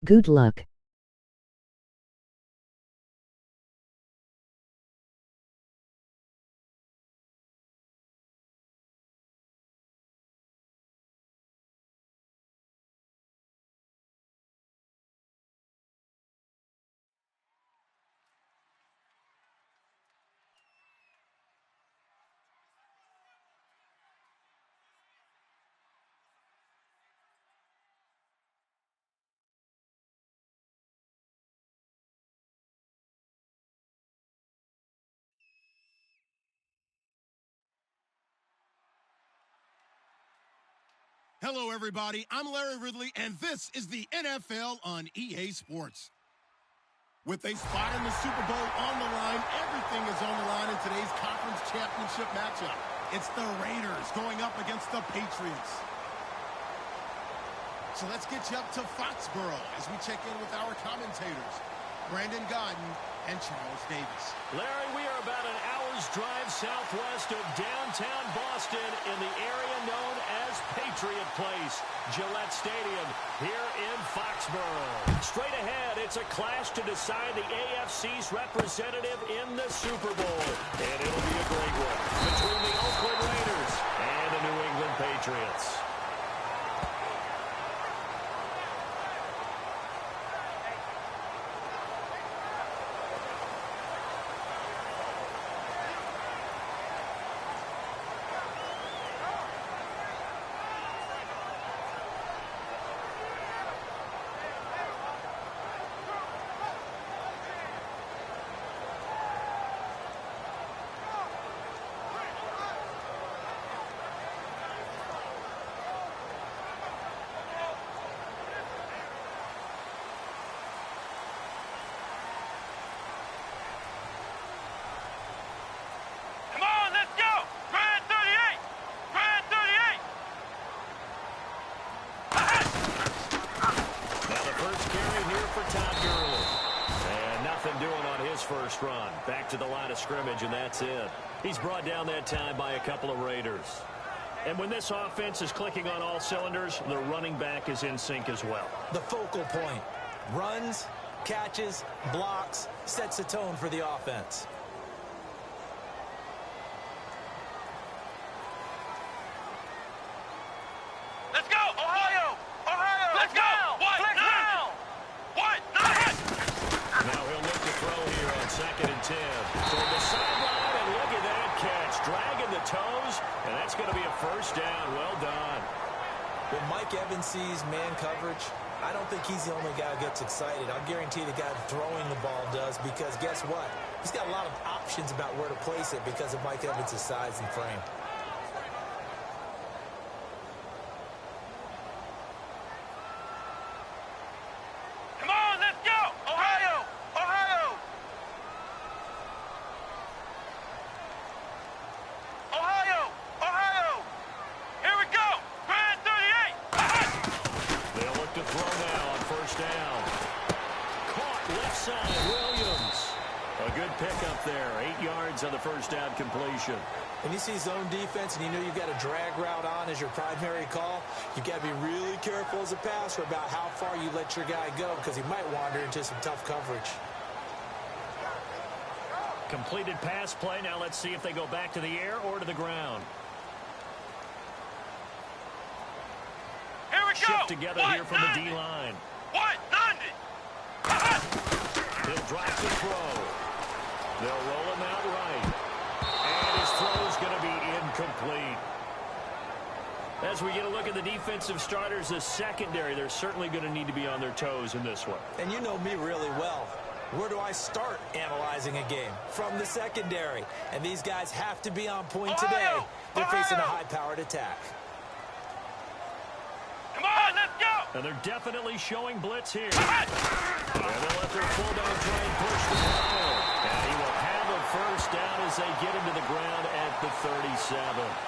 Good luck. Hello, everybody. I'm Larry Ridley, and this is the NFL on EA Sports. With a spot in the Super Bowl on the line, everything is on the line in today's conference championship matchup. It's the Raiders going up against the Patriots. So let's get you up to Foxborough as we check in with our commentators, Brandon Godden and Charles Davis. Larry, we are about an hour's drive southwest of downtown Boston in the area known as Patriot Place, Gillette Stadium, here in Foxborough. Straight ahead, it's a clash to decide the AFC's representative in the Super Bowl. And it'll be a great one between the Oakland Raiders and the New England Patriots. First run back to the line of scrimmage, and that's it. He's brought down that time by a couple of Raiders. And when this offense is clicking on all cylinders, the running back is in sync as well. The focal point. Runs, catches, blocks, sets the tone for the offense. Let's go, Ohio! Ohio! Let's go! What now? What now? Now he'll look to throw here on 2nd and 10. Toward the sideline, and look at that catch. Dragging the toes, and that's going to be a first down. Well done. When Mike Evans sees man coverage, I don't think he's the only guy who gets excited. I'll guarantee the guy throwing the ball does, because guess what? He's got a lot of options about where to place it because of Mike Evans' size and frame. On the first down completion. When you see zone defense and you know you've got a drag route on as your primary call, you've got to be really careful as a passer about how far you let your guy go, because he might wander into some tough coverage. Completed pass play. Now let's see if they go back to the air or to the ground. Here we go. Shift together here from the D-line. What? He'll drop the throw. They'll roll him out right. And his throw's going to be incomplete. As we get a look at the defensive starters, the secondary, they're certainly going to need to be on their toes in this one. And you know me really well. Where do I start analyzing a game? From the secondary. And these guys have to be on point today. They're facing a high-powered attack. Come on, let's go! And they're definitely showing blitz here. And they'll let their fullback try and push the ball. And he will have a first down as they get him to the ground at the 37.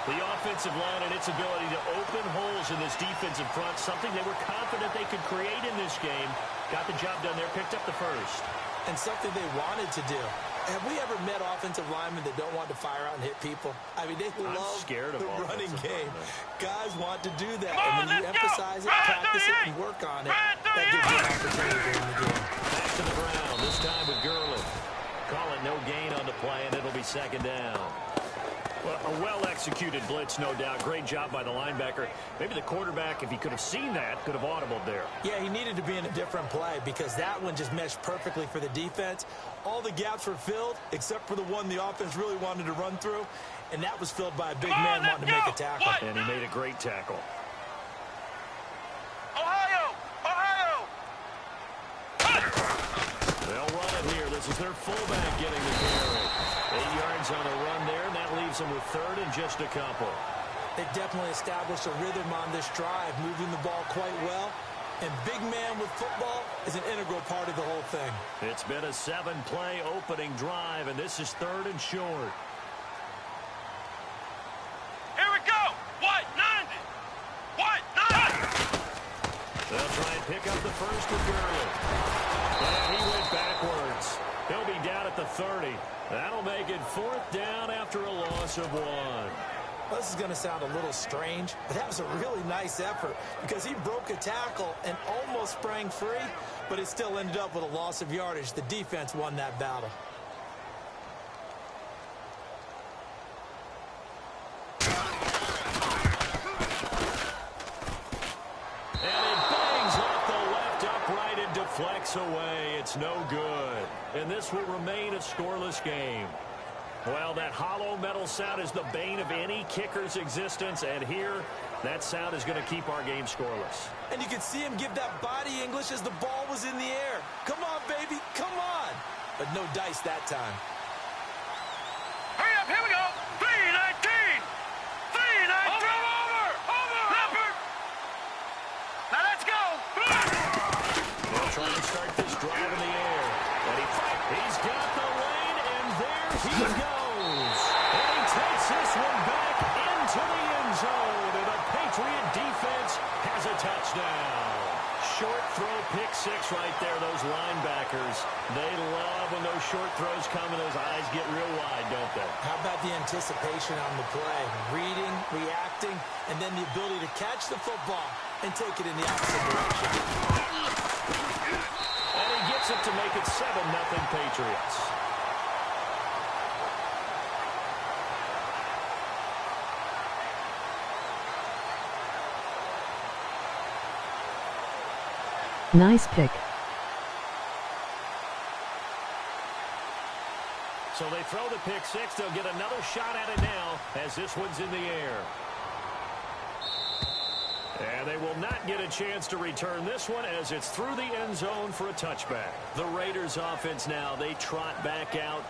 The offensive line and its ability to open holes in this defensive front, something they were confident they could create in this game. Got the job done there, picked up the first. And something they wanted to do. Have we ever met offensive linemen that don't want to fire out and hit people? I mean, they love the running game. Guys want to do that. And when you emphasize it, practice it, and work on it, That gives you an opportunity to win the game. Back to the ground, this time with Gurley. Call it no gain on the play, and it'll be second down. Well, a well-executed blitz, no doubt. Great job by the linebacker. Maybe the quarterback, if he could have seen that, could have audibled there. Yeah, he needed to be in a different play because that one just meshed perfectly for the defense. All the gaps were filled except for the one the offense really wanted to run through, and that was filled by a big man wanting to make a tackle. And he made a great tackle. Ohio! Ohio! They'll run it here. This is their fullback getting the carry. 8 yards on the run there, and that leaves them with third and just a couple. They definitely established a rhythm on this drive, moving the ball quite well. And big man with football is an integral part of the whole thing. It's been a 7-play opening drive, and this is third and short. Here we go! White 90! White 90! They'll try and pick up the first with Gurley. And he went backwards. He'll be down at the 30. That'll make it fourth down after a loss of 1. Well, this is going to sound a little strange, but that was a really nice effort because he broke a tackle and almost sprang free, but it still ended up with a loss of yardage. The defense won that battle. Deflects away. It's no good. And this will remain a scoreless game. Well, that hollow metal sound is the bane of any kicker's existence, and here, that sound is going to keep our game scoreless. And you can see him give that body English as the ball was in the air. Come on, baby, come on. But no dice that time. Hurry up, here we go! 3-19! 3-19! Over! Leopard! Now let's go! They'll try to start this drive in the air. And he's got the lane, and there he goes. And he takes this one back into the end zone. And the Patriot defense has a touchdown. Short throw, pick six right there, those linebackers. They love when those short throws come and those eyes get real wide, don't they? How about the anticipation on the play? Reading, reacting, and then the ability to catch the football and take it in the opposite direction. And he gets it to make it 7-0 Patriots. Nice pick. So they throw the pick six. They'll get another shot at it now as this one's in the air. And they will not get a chance to return this one as it's through the end zone for a touchback. The Raiders offense now, they trot back out.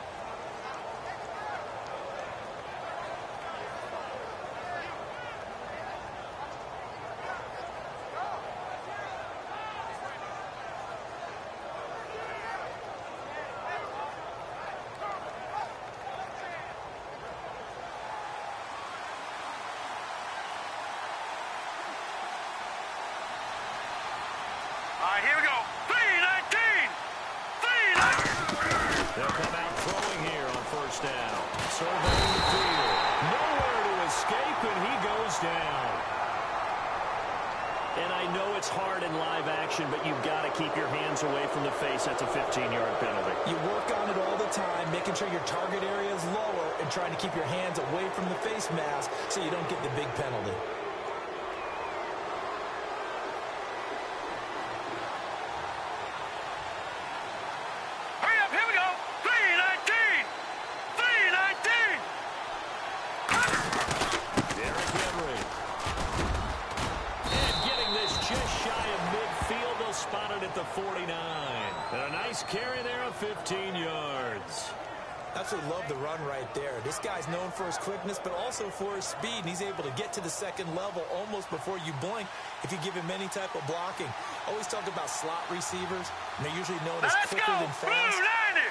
All right, here we go. 3-19! 3-19! They'll come out throwing here on first down. Surveying the field. Nowhere to escape, and he goes down. And I know it's hard in live action, but you've got to keep your hands away from the face. That's a 15-yard penalty. You work on it all the time, making sure your target area is lower and trying to keep your hands away from the face mask so you don't get the big penalty. Hurry up, here we go. 3-19! 3-19! Derrick Henry. And getting this just shy of midfield. They'll spot it at the 49. And a nice carry there of 15 yards. Absolutely love the run right there. This guy's known for his quickness, but also for his speed, and he's able to get to the second level almost before you blink if you give him any type of blocking. Always talk about slot receivers, and they're usually known as quicker than fast.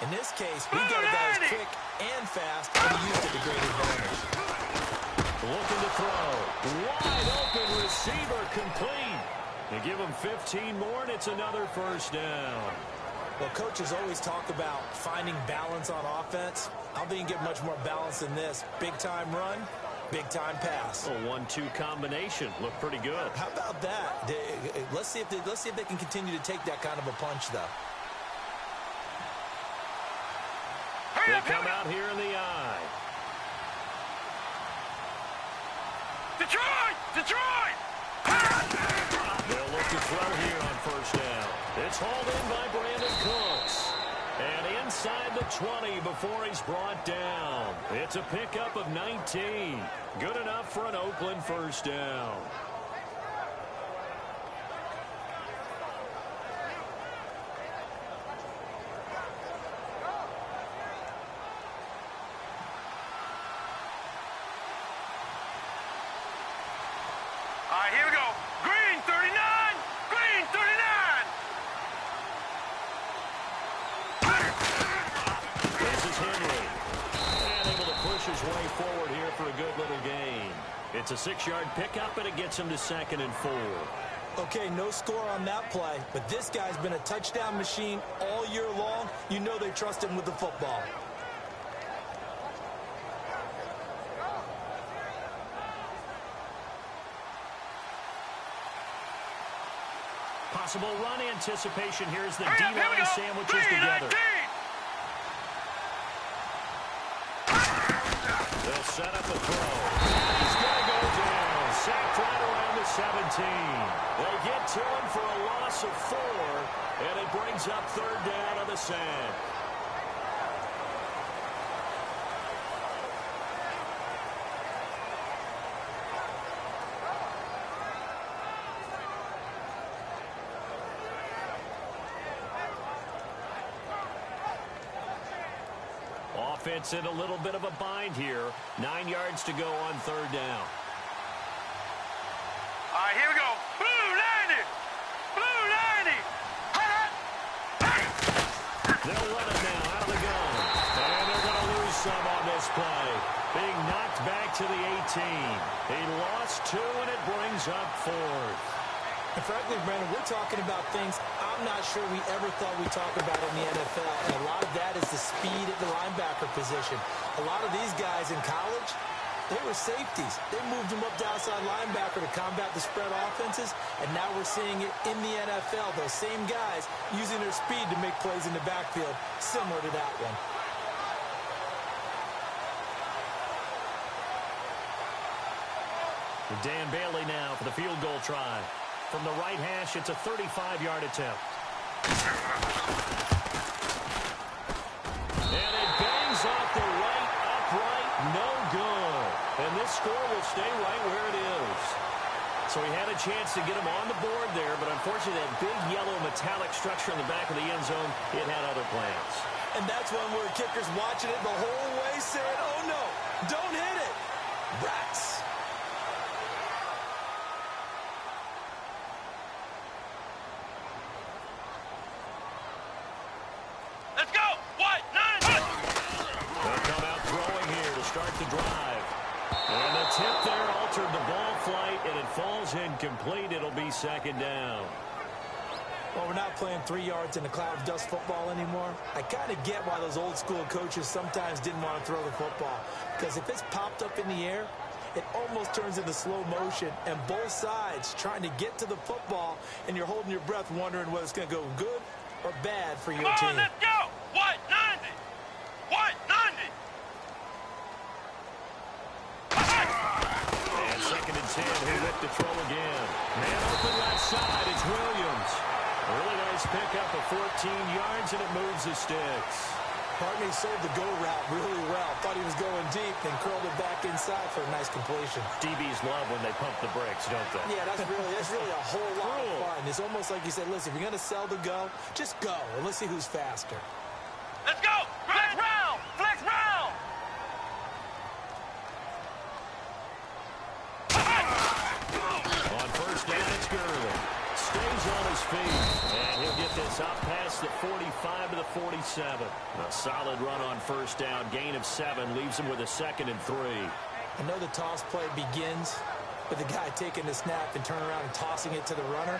In this case, we've got a guy who's quick and fast, and he used it to great advantage. Looking to throw. Wide open receiver complete. They give him 15 more, and it's another first down. Well, coaches always talk about finding balance on offense. I don't think you can get much more balance than this. Big-time run, Big-time pass. A 1-2 combination. Looked pretty good. How about that? Let's see if they can continue to take that kind of a punch, though. They come out here in the eye. Detroit! Detroit! They'll look to throw here on first down. It's hauled in by Brandon Cooks. And inside the 20 before he's brought down. It's a pickup of 19. Good enough for an Oakland first down. All right, here we go. Green 39! Green 39! This is Henry. And able to push his way forward here for a good little gain. It's a 6-yard pickup, and it gets him to 2nd and 4. Okay, no score on that play, but this guy's been a touchdown machine all year long. You know they trust him with the football. Possible run anticipation. Here's the Hurry up, here we D-line go. sandwiches 3, together. 19. They'll set up a throw. He's going to go down. Sacked right around the 17. They get to him for a loss of 4, and it brings up 3rd down on the sack. Offense in a little bit of a bind here. 9 yards to go on 3rd down. All right, here we go. Blue 90! Blue 90! They'll run it now out of the gun. And they're going to lose some on this play. Being knocked back to the 18. He lost 2, and it brings up 4th. And frankly, Brandon, we're talking about things I'm not sure we ever thought we'd talk about in the NFL. And a lot of that is the speed at the linebacker position. A lot of these guys in college, they were safeties. They moved them up to outside linebacker to combat the spread offenses. And now we're seeing it in the NFL. Those same guys using their speed to make plays in the backfield, similar to that one. Dan Bailey now for the field goal try. From the right hash, it's a 35-yard attempt. And it bangs off the right upright, no good. And this score will stay right where it is. So he had a chance to get him on the board there, but unfortunately that big yellow metallic structure in the back of the end zone, it had other plans. And that's one where kicker's watching it the whole way saying, oh no, don't hit it. Rats. Let's go! White 90! They'll come out throwing here to start the drive. And the tip there altered the ball flight, and it falls incomplete. It'll be 2nd down. Well, we're not playing 3 yards in a cloud of dust football anymore. I kind of get why those old school coaches sometimes didn't want to throw the football. Because if it's popped up in the air, it almost turns into slow motion. And both sides trying to get to the football, and you're holding your breath wondering whether it's going to go good or bad for your Come team. on, let's go! White 90! White 90! And 2nd and 10, who look to throw again. Man open left side, it's Williams. A really nice pickup of 14 yards, and it moves the sticks. Partney sold the go route really well. Thought he was going deep, then curled it back inside for a nice completion. DBs love when they pump the brakes, don't they? Yeah, that's really a whole lot of fun. It's almost like you said, listen, if you're going to sell the go, just go, and let's see who's faster. Let's go! Flex round! Flex round! On first down, it's Gurley. Stays on his feet, and he'll get this up past the 45 to the 47. A solid run on first down. Gain of 7 leaves him with a 2nd and 3. I know the toss play begins with the guy taking the snap and turning around and tossing it to the runner.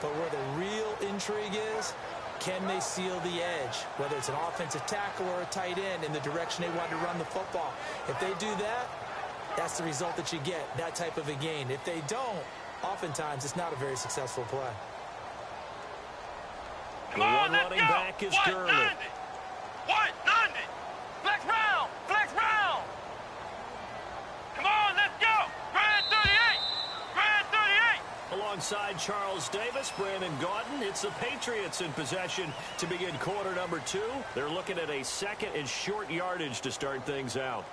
But where the real intrigue is, can they seal the edge? Whether it's an offensive tackle or a tight end in the direction they want to run the football. If they do that, that's the result that you get, that type of a gain. If they don't, oftentimes it's not a very successful play. The one running back is Gurley. 190. Flex round. Flex round. Come on, let's go. Grand 38. Grand 38. Alongside Charles Davis, Brandon Gaudin, it's the Patriots in possession to begin quarter number 2. They're looking at a second and short yardage to start things out.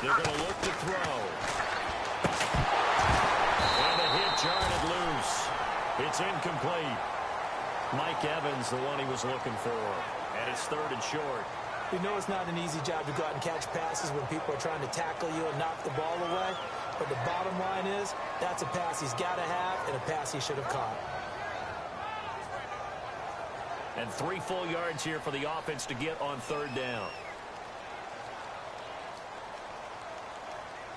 They're going to look to throw. And a hit jarred loose. It's incomplete. Mike Evans, the one he was looking for. And it's third and short. We know it's not an easy job to go out and catch passes when people are trying to tackle you and knock the ball away. But the bottom line is, that's a pass he's got to have and a pass he should have caught. And 3 full yards here for the offense to get on third down.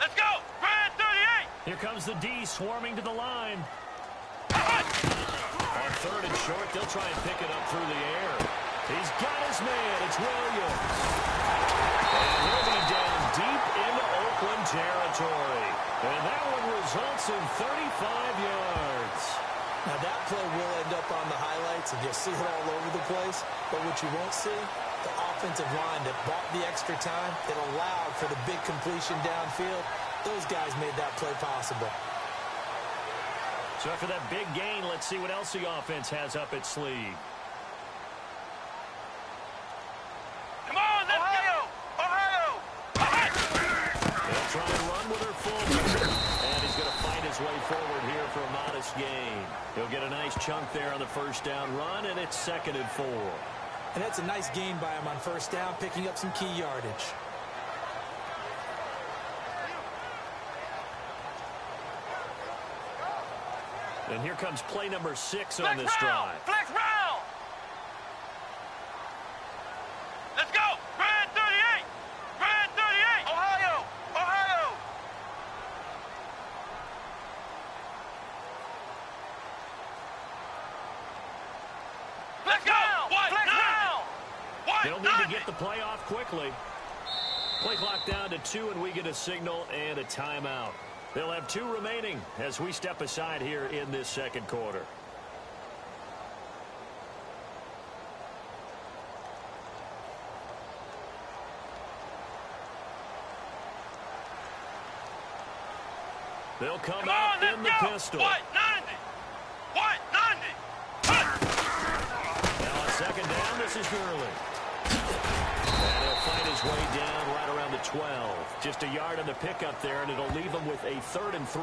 Let's go! Grand 38! Here comes the D swarming to the line. On third and short, they'll try and pick it up through the air. He's got his man. It's Williams. And he'll be down deep into Oakland territory. And that one results in 35 yards. Now, that play will end up on the highlights, and you'll see it all over the place. But what you won't see, the offensive line that bought the extra time, that allowed for the big completion downfield, those guys made that play possible. So after that big gain, let's see what else the offense has up its sleeve. Come on, let's go! Ohio! They'll try and run with her full. And he's going to fight his way forward here for a modest gain. He'll get a nice chunk there on the first down run, and it's 2nd and 4. And that's a nice gain by him on first down, picking up some key yardage. And here comes play number 6 on this drive. Flex round! Let's go! Grand 38! Grand 38! Ohio! Ohio! Let's go! Flex round! They'll need to get the play off quickly. Play clock down to 2, and we get a signal and a timeout. They'll have 2 remaining as we step aside here in this second quarter. They'll come out in the pistol. 190! 190! Now on second down, this is Gurley. And he'll fight his way down right around the 12. Just a yard on the pickup there, and it'll leave him with a 3rd and 3.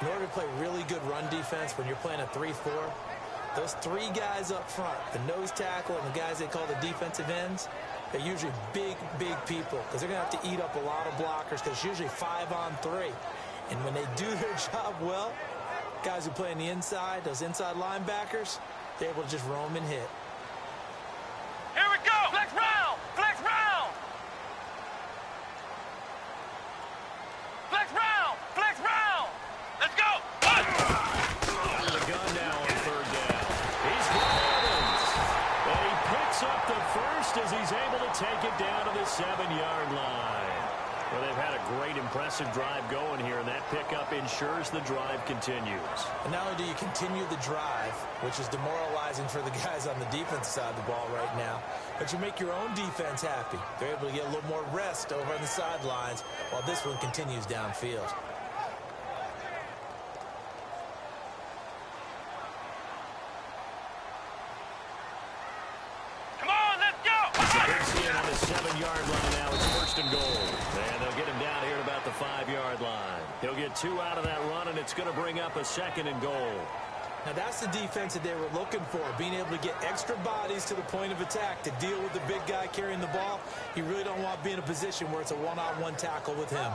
In order to play really good run defense when you're playing a 3-4, those 3 guys up front, the nose tackle and the guys they call the defensive ends, they're usually big, big people because they're going to have to eat up a lot of blockers because it's usually 5 on 3. And when they do their job well, guys who play on the inside, those inside linebackers, they're able to just roam and hit. Here we go! Flex round! Flex round! Flex round! Flex round! Let's go! The gun now on third down. He's got Evans. And he picks up the first as he's able to take it down to the 7-yard line. Well, they've had a great, impressive drive going here, and that pickup ensures the drive continues. And not only do you continue the drive, which is demoralizing for the guys on the defense side of the ball right now, but you make your own defense happy. They're able to get a little more rest over on the sidelines while this one continues downfield. Come on, let's go! Big on the 7-yard line now. It's 1st and goal. And they'll get him down here at about the 5-yard line. He'll get 2 out of that run, and it's going to bring up a 2nd and goal. Now that's the defense that they were looking for, being able to get extra bodies to the point of attack to deal with the big guy carrying the ball. You really don't want to be in a position where it's a one-on-one tackle with him.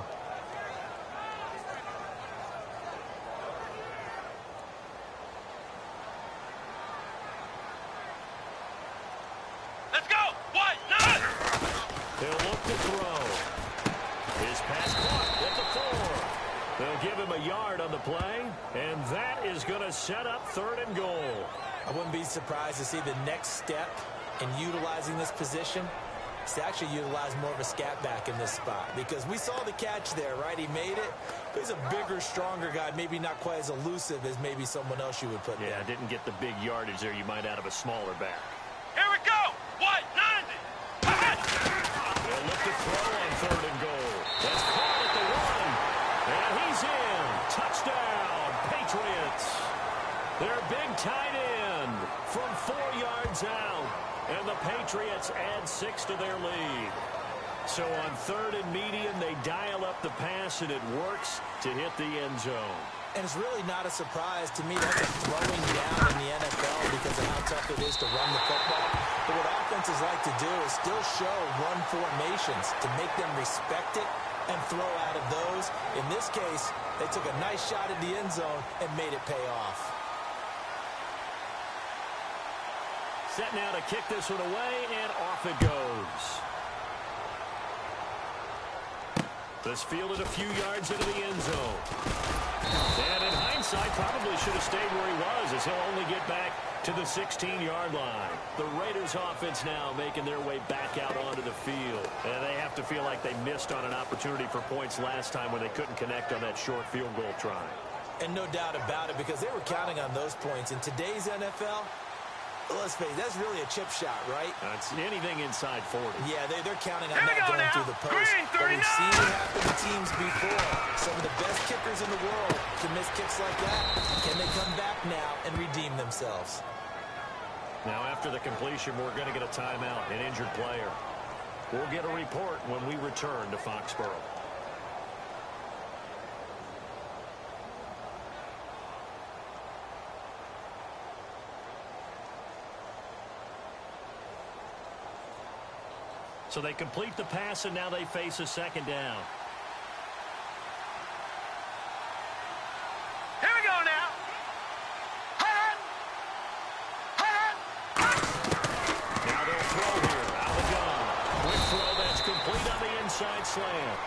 Pass caught at the 4. They'll give him a yard on the play, and that is going to set up 3rd and goal. I wouldn't be surprised to see the next step in utilizing this position is to actually utilize more of a scat back in this spot, because we saw the catch there, right? He made it. But he's a bigger, stronger guy, maybe not quite as elusive as maybe someone else you would put there. Yeah, didn't get the big yardage there you might out of a smaller back. Here we go. What? 90. They'll look to throw on 3rd and goal. That's caught at the 1. And he's in. Touchdown, Patriots. Their big tight end from 4 yards out. And the Patriots add 6 to their lead. So on 3rd and medium, they dial up the pass, and it works to hit the end zone. And it's really not a surprise to me that's a throwing down in the NFL because of how tough it is to run the football. But what offenses like to do is still show run formations to make them respect it and throw out of those. In this case, they took a nice shot at the end zone and made it pay off. Set now to kick this one away, and off it goes. This fielded a few yards into the end zone. And in hindsight, probably should have stayed where he was, as he'll only get back to the 16-yard line. The Raiders offense now making their way back out onto the field. And they have to feel like they missed on an opportunity for points last time when they couldn't connect on that short field goal try. And no doubt about it, because they were counting on those points. In today's NFL, let's face it, that's really a chip shot, right? It's anything inside 40. Yeah, they're counting on that going through the post. But we've seen it happen to teams before. Some of the best kickers in the world can miss kicks like that. Can they come back now and redeem themselves? Now, after the completion, we're going to get a timeout, an injured player. We'll get a report when we return to Foxborough. So they complete the pass, and now they face a 2nd down. Here we go now. Now they'll throw here, out of the gun. Quick throw that's complete on the inside slant.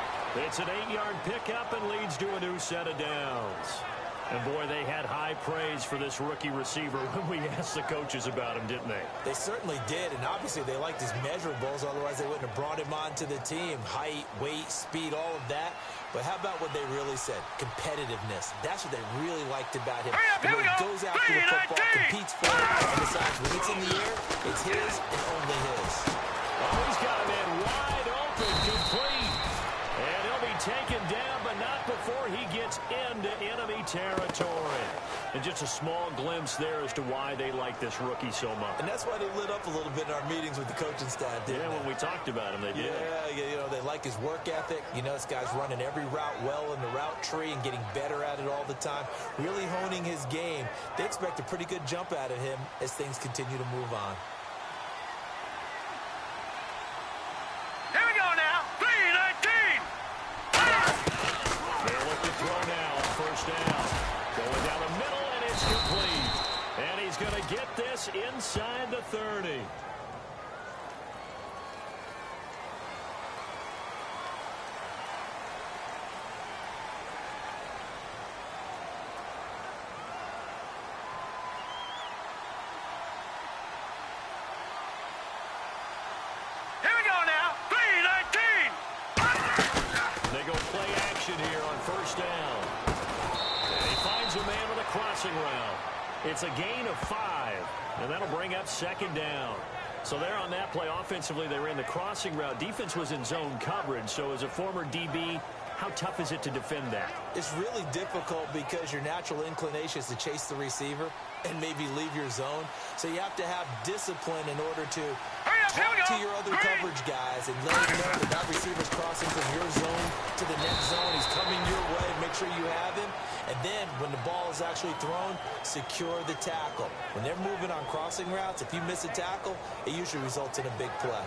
It's an 8-yard pickup and leads to a new set of downs. And, boy, they had high praise for this rookie receiver when we asked the coaches about him, didn't they? They certainly did, and obviously they liked his measurables. Otherwise, they wouldn't have brought him onto the team. Height, weight, speed, all of that. But how about what they really said? Competitiveness. That's what they really liked about him. The way he goes after the football, competes for it, and decides when it's in the air, it's his and only his. Oh, he's got a man wide open, complete. And he'll be taken down, but not before he gets into enemy territory. And just a small glimpse there as to why they like this rookie so much. And that's why they lit up a little bit in our meetings with the coaching staff, didn't they? When we talked about him, they did. Yeah, you know, they like his work ethic. You know, this guy's running every route well in the route tree and getting better at it all the time, really honing his game. They expect a pretty good jump out of him as things continue to move on. Here we go now. 3-19. They'll look to throw now on 1st down. Going down the middle, and it's complete. And he's going to get this inside the 30. Here we go now. 3-19. They go play action here on 1st down. And he finds a man with a crossing route. It's a gain of 5, and that'll bring up 2nd down. So there on that play, offensively, they ran the crossing route. Defense was in zone coverage, so as a former DB, how tough is it to defend that? It's really difficult because your natural inclination is to chase the receiver and maybe leave your zone. So you have to have discipline in order to talk to your other coverage guys and let them know that that receiver's crossing from your zone to the next zone. He's coming your way. Make sure you have him. And then when the ball is actually thrown, secure the tackle. When they're moving on crossing routes, if you miss a tackle, it usually results in a big play.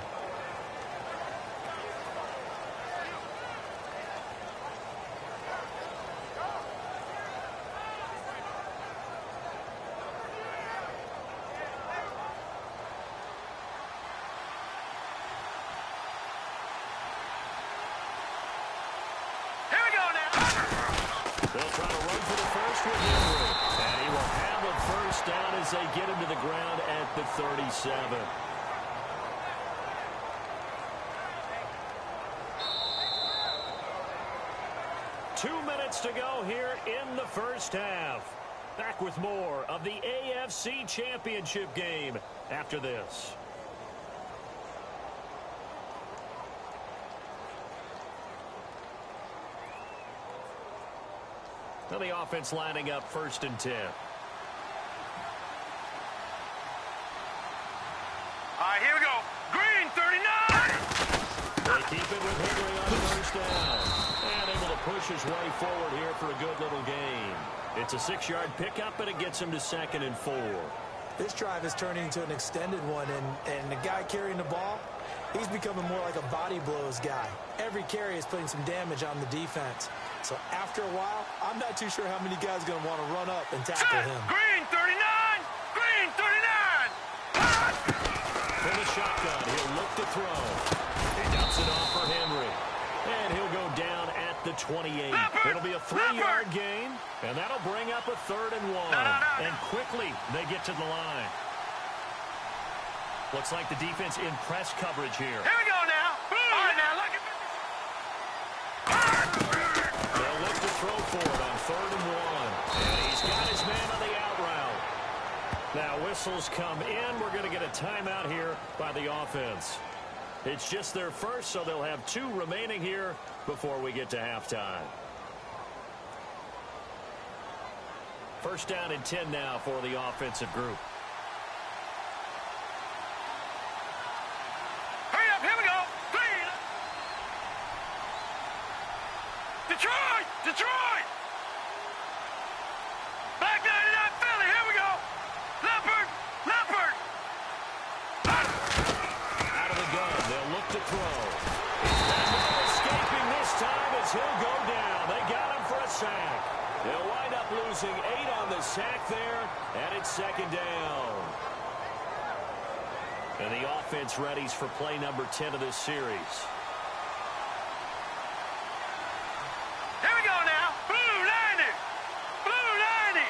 with Henry. And he will have a first down as they get him to the ground at the 37. Two minutes to go here in the first half. Back with more of the AFC Championship game after this. Now the offense lining up 1st and 10. All right, here we go. Green, 39. They keep it with Henry on the first down. And able to push his way forward here for a good little gain. It's a 6-yard pickup, and it gets him to 2nd and 4. This drive is turning into an extended one, and the guy carrying the ball, he's becoming more like a body blows guy. Every carry is putting some damage on the defense. So after a while, I'm not too sure how many guys are going to want to run up and tackle him. Green, 39. Green, 39. For the shotgun, he'll look to throw. He dumps it off for Henry. And he'll go down at the 28. It'll be a 3-yard gain, and that'll bring up a 3rd and 1. And quickly, they get to the line. Looks like the defense in press coverage here. Here we go now. All right, now, look at They'll look to throw for it on 3rd and 1. And he's got his man on the out route. Now, whistles come in. We're going to get a timeout here by the offense. It's just their first, so they'll have 2 remaining here before we get to halftime. 1st down and 10 now for the offensive group. Hurry up, here we go. Green. Detroit, Detroit. Back 99 Philly, here we go. Leopard, Leopard. Out of the gun, they'll look to throw. And no escaping this time as he'll go down. They got him for a sack. They'll wind up losing 8 on the sack there, and it's 2nd down. And the offense readies for play number 10 of this series. Here we go now. Blue 90. Blue 90.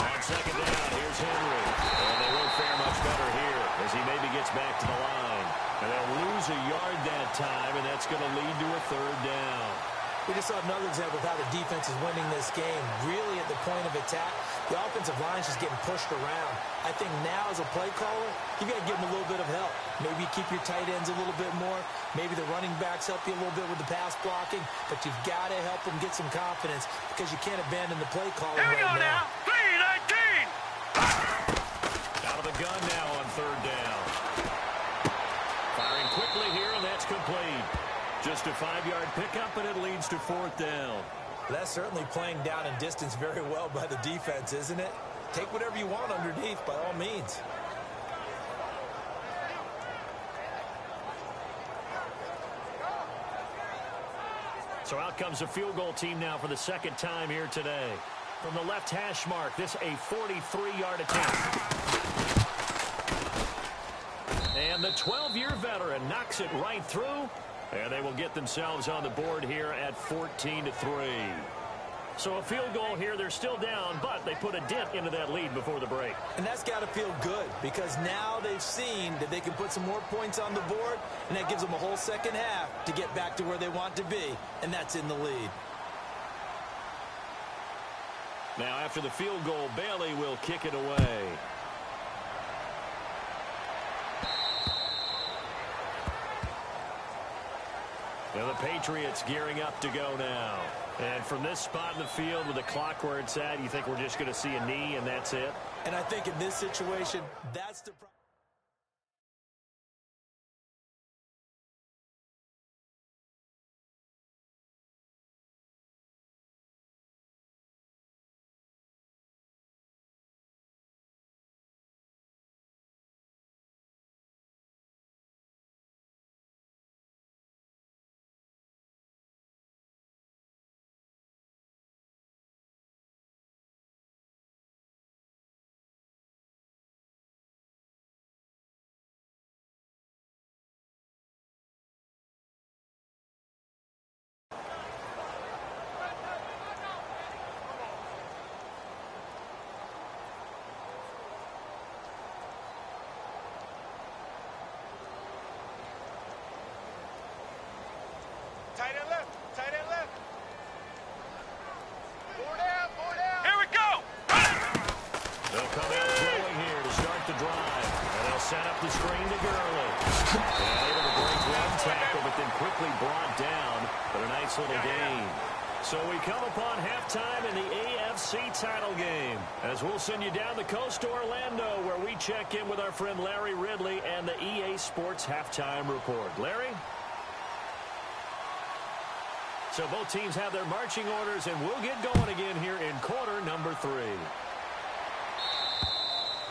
On 2nd down, here's Henry. And they won't fare much better here as he maybe gets back to the line. And they'll lose a yard that time, and that's going to lead to a 3rd down. We just saw another example of how the defense is winning this game. Really at the point of attack, the offensive line is just getting pushed around. I think now as a play caller, you got to give them a little bit of help. Maybe keep your tight ends a little bit more. Maybe the running backs help you a little bit with the pass blocking. But you've got to help them get some confidence because you can't abandon the play calling Here we right go now. 319. Out of the gun now on 3rd down. Firing quickly here, and that's complete. Just a 5-yard pickup, and it leads to 4th down. That's certainly playing down and distance very well by the defense, isn't it? Take whatever you want underneath, by all means. So out comes a field goal team now for the 2nd time here today. From the left hash mark, this a 43-yard attempt. And the 12-year veteran knocks it right through. And they will get themselves on the board here at 14-3. So a field goal here, they're still down, but they put a dent into that lead before the break. And that's got to feel good because now they've seen that they can put some more points on the board, and that gives them a whole 2nd half to get back to where they want to be, and that's in the lead. Now after the field goal, Bailey will kick it away. Now the Patriots gearing up to go now. And from this spot in the field with the clock where it's at, you think we're just going to see a knee and that's it? And I think in this situation, that's the problem. Tight end left. Tight end left. Four down. Here we go. They'll come out throwing here to start the drive. And they'll set up the screen to Gurley. And able to break one tackle, but then quickly brought down. But a nice little gain. So we come upon halftime in the AFC title game, as we'll send you down the coast to Orlando, where we check in with our friend Larry Ridley and the EA Sports Halftime Report. Larry? So both teams have their marching orders, and we'll get going again here in quarter number 3.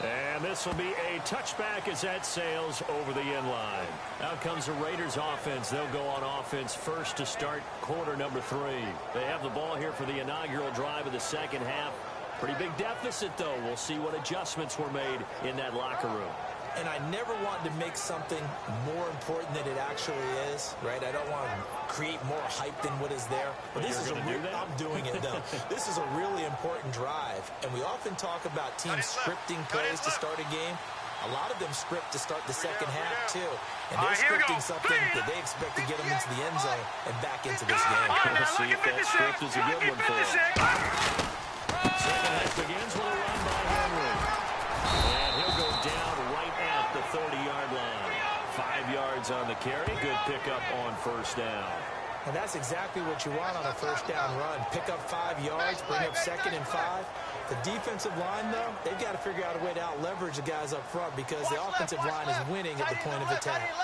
And this will be a touchback as that sails over the end line. Out comes the Raiders offense. They'll go on offense first to start quarter number 3. They have the ball here for the inaugural drive of the second half. Pretty big deficit, though. We'll see what adjustments were made in that locker room. And I never want to make something more important than it actually is, right? I don't want to create more hype than what is there. But this is I'm doing it, though. This is a really important drive. And we often talk about teams scripting plays to start a game. A lot of them script to start the second half, too. And they're scripting something that they expect to get them into the end zone and back into this game. We'll see if that script is a good one for them. Second half begins with a run by Henry. And he'll go down right at the 30-yard line. 5 yards on the carry. Good pickup on first down. And that's exactly what you want on a first down run. Pick up 5 yards, bring up 2nd and 5. The defensive line, though, they've got to figure out a way to out-leverage the guys up front because the offensive line is winning at the point of attack. Turn it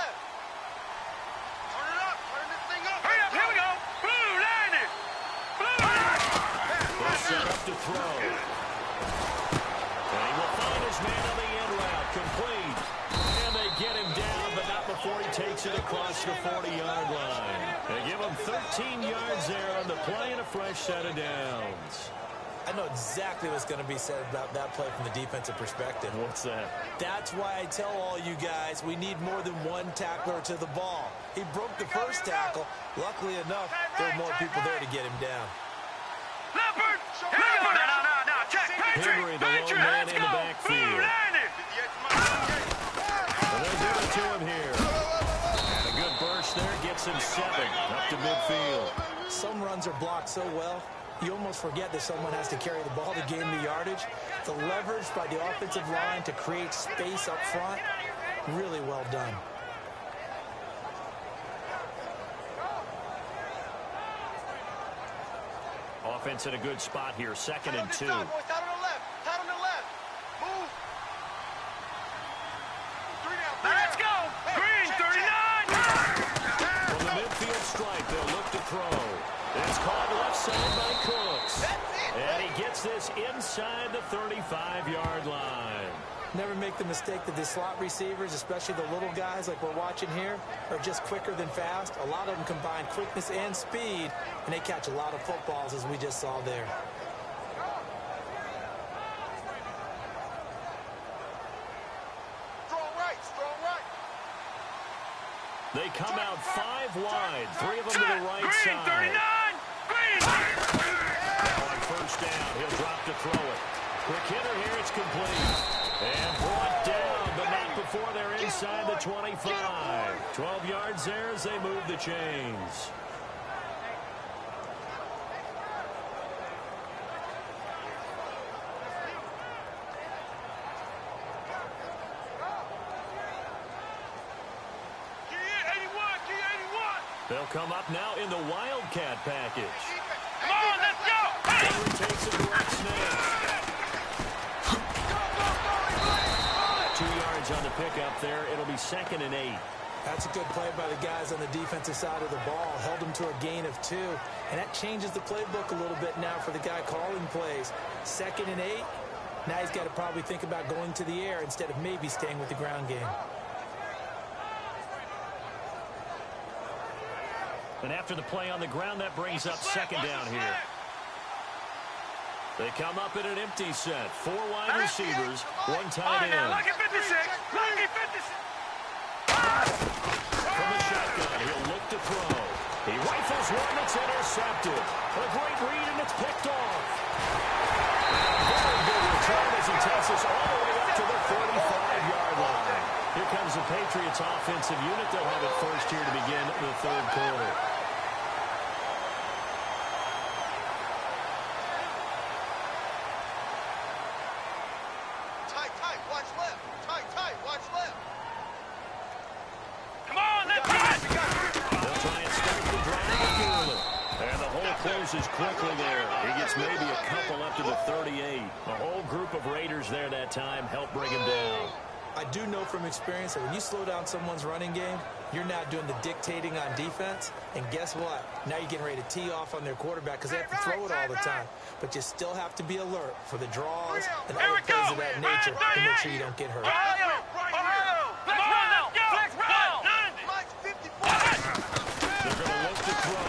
up. Turn this thing up. Hurry up. Here we go. Blue line it. Blue line. They'll set up to throw. And he will find his man on the end route. Complete. And they get him down, but not before he takes it across the 40-yard line. They give him 13 yards there on the play and a fresh set of downs. I know exactly what's going to be said about that play from the defensive perspective. What's that? That's why I tell all you guys we need more than one tackler to the ball. He broke the first tackle. Luckily enough, there were more people there to get him down. Leopard. No. Check. Henry, the lone man in the backfield. And they'll give it to him here. And a good burst there gets him 7 up to midfield. Some runs are blocked so well, you almost forget that someone has to carry the ball to gain the yardage. The leverage by the offensive line to create space up front, really well done. Offense in a good spot here, 2nd and 2. Tight on the left. Move. Let's go. Green, 39. From the midfield stripe, they'll look to throw. It's called left side by Cooks. And he gets this inside the 35-yard line. Never make the mistake that the slot receivers, especially the little guys like we're watching here, are just quicker than fast. A lot of them combine quickness and speed, and they catch a lot of footballs, as we just saw there. Strong right. They come out 5 wide, 3 of them to the right side. 39. Green. On first down, he'll drop to throw it. Quick hitter here, it's complete. And brought down, but not before they're inside the 25. 12 yards there as they move the chains. They'll come up now in the Wildcat package. Come on, let's go. Henry takes it to right snap. 2 yards on the pickup there. It'll be 2nd and 8. That's a good play by the guys on the defensive side of the ball. Held them to a gain of 2. And that changes the playbook a little bit now for the guy calling plays. 2nd and 8. Now he's got to probably think about going to the air instead of maybe staying with the ground game. And after the play on the ground, that brings up 2nd down here. They come up in an empty set. 4 wide receivers, 1 tight end. Lucky 56. Lucky 56. From the shotgun, he'll look to throw. He rifles one that's intercepted. A great read, and it's picked off. Very good return as he takes us all the way up to the 45-yard line. Here comes the Patriots offensive unit. They'll have it first here to begin the 3rd quarter. Watch left. Tight. Watch left. Come on, let's go. They'll try and start the drive early. And the hole closes quickly there. He gets maybe a couple up to the 38. A whole group of Raiders there that time helped bring him down. I do know from experience that when you slow down someone's running game, you're now doing the dictating on defense. And guess what? Now you're getting ready to tee off on their quarterback because they have to throw it all the time. But you still have to be alert for the draws and other things of that nature to make sure you don't get hurt. They're going to look to throw.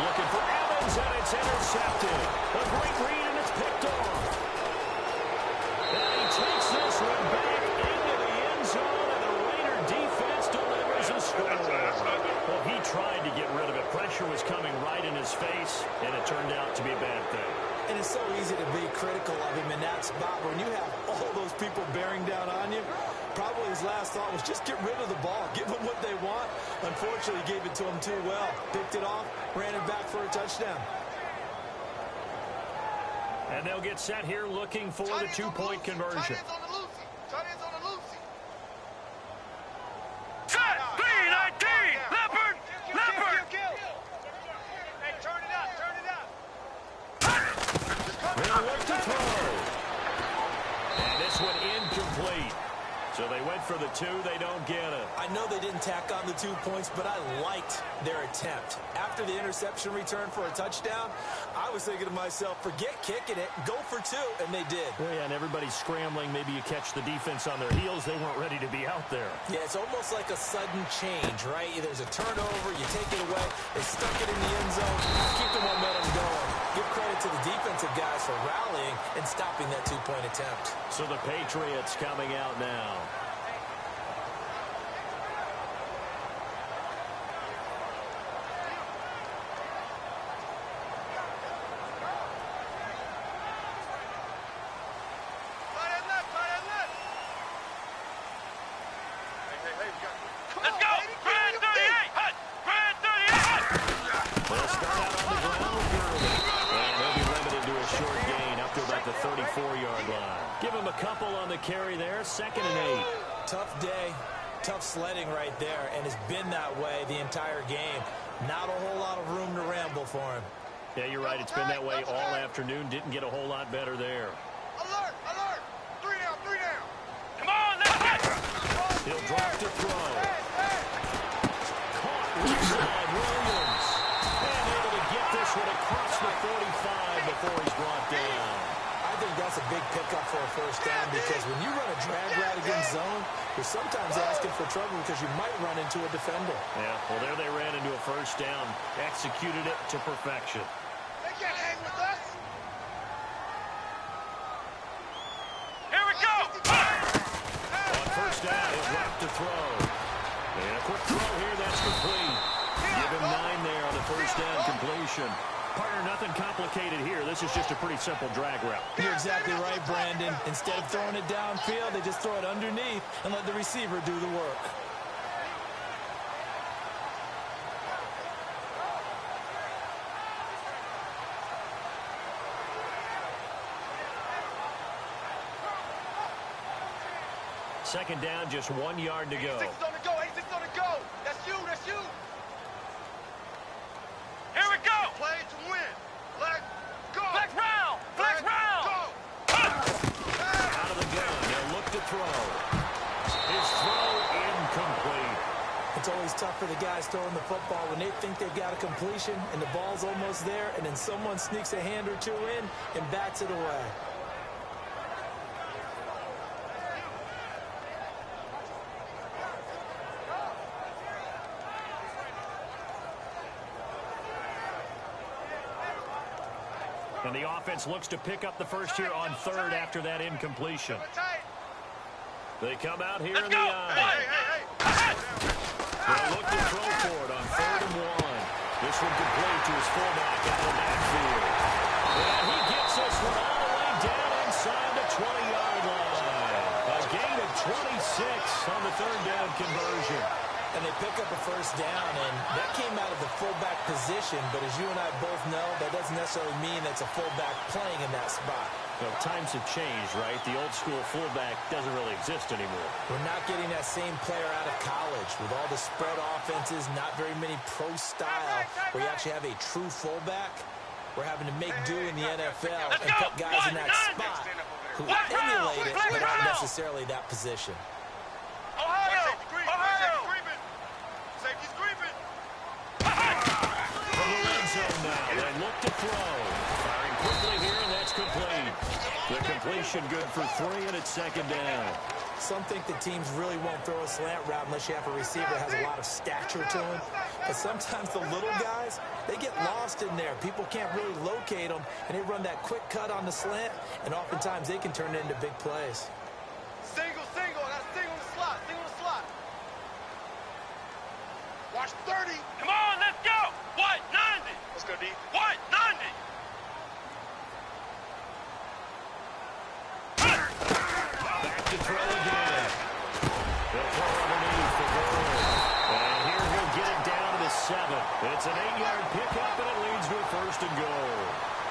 Looking for Evans, and it's intercepted. A great read, and it's picked off. And he takes this one back into the end zone, and the Raider defense delivers a score. Well, he tried to get rid of it. Pressure was coming right in his face, and it turned out to be a bad thing. And it's so easy to be critical of him in that spot when you have all those people bearing down on you. Probably his last thought was just get rid of the ball, give them what they want. Unfortunately, he gave it to them too well. Picked it off, ran it back for a touchdown. And they'll get set here looking for the two-point conversion. Tight ends on the Lucy. Tight ends on the Lucy. Set! 3-19! Leopard! Leopard! Hey, turn it up! Turn it up! They'll look to throw. And this one incomplete. So they went for the 2. They don't get it. I know they didn't tack on the 2 points, but I liked their attempt. After the interception return for a touchdown, I was thinking to myself, forget kicking it, go for 2, and they did. Well, yeah, and everybody's scrambling. Maybe you catch the defense on their heels. They weren't ready to be out there. Yeah, it's almost like a sudden change, right? There's a turnover, you take it away, they stuck it in the end zone, keep the momentum going. Give credit to the defensive guys for rallying and stopping that 2-point attempt. So the Patriots coming out now. Let's go! Grand 38! Hut! Grand 38! They'll start out on the ground early. And they'll be limited to a short gain up to about the 34-yard line. Give him a couple on the carry there. 2nd and 8. Tough day, tough sledding right there, and it's been that way the entire game. Not a whole lot of room to ramble for him. Yeah, you're right. It's been that way all afternoon. Didn't get a whole lot better there. Alert! Alert! 3 down! 3 down! Come on, let's get! He'll drop to throw. Caught inside Williams. And able to get this one across the 45 before he's brought down. I think that's a big pickup for a first down because when you run a drag route against zone, you're sometimes asking for trouble because you might run into a defender. Yeah, well, there they ran into a first down. Executed it to perfection. They can't hang with us! Here we go! On first down, he'll drop to throw. And a quick throw here, that's complete. Give him 9 there on the first down completion. Partner, nothing complicated here. This is just a pretty simple drag route. You're exactly right, Brandon. Instead of throwing it downfield, they just throw it underneath and let the receiver do the work. Second down, just 1 yard to go. 6 on the go! 6 on the go! That's you! That's you! Here we go! Play to win! Let's go! Flex round! Flex round! Go! Out of the gun, they'll look to throw. His throw incomplete. It's always tough for the guys throwing the football when they think they've got a completion and the ball's almost there, and then someone sneaks a hand or two in and bats it away. And the offense looks to pick up the first here on 3rd after that incompletion. They come out here in the eye. They'll look to throw for it on 3rd and 1. This one complete to his fullback out of the backfield. And he gets this one all the way down inside the 20-yard line. A gain of 26 on the 3rd down conversion. And they pick up a first down, and that came out of the fullback position. position, but as you and I both know, that doesn't necessarily mean that's a fullback playing in that spot. Well, times have changed, right? The old school fullback doesn't really exist anymore. We're not getting that same player out of college with all the spread offenses, not very many pro style where you actually have a true fullback. We're having to make do in the NFL and put guys in that spot who emulate it but not necessarily that position. Ohio! Safety's creeping! From the red zone now, they look to throw. Firing quickly here, and that's complete. The completion good for 3, and it's second down. Some think the teams really won't throw a slant route unless you have a receiver that has a lot of stature to him. But sometimes the little guys, they get lost in there. People can't really locate them, and they run that quick cut on the slant, and oftentimes they can turn it into big plays. Single. I got a single in the slot. Watch 30. Come on, let's go. What? 90. Let's go, D. What? 90. Back to throw again. They'll throw underneath the goal. And here he'll get it down to the 7. It's an 8-yard pickup, and it leads to a 1st and goal.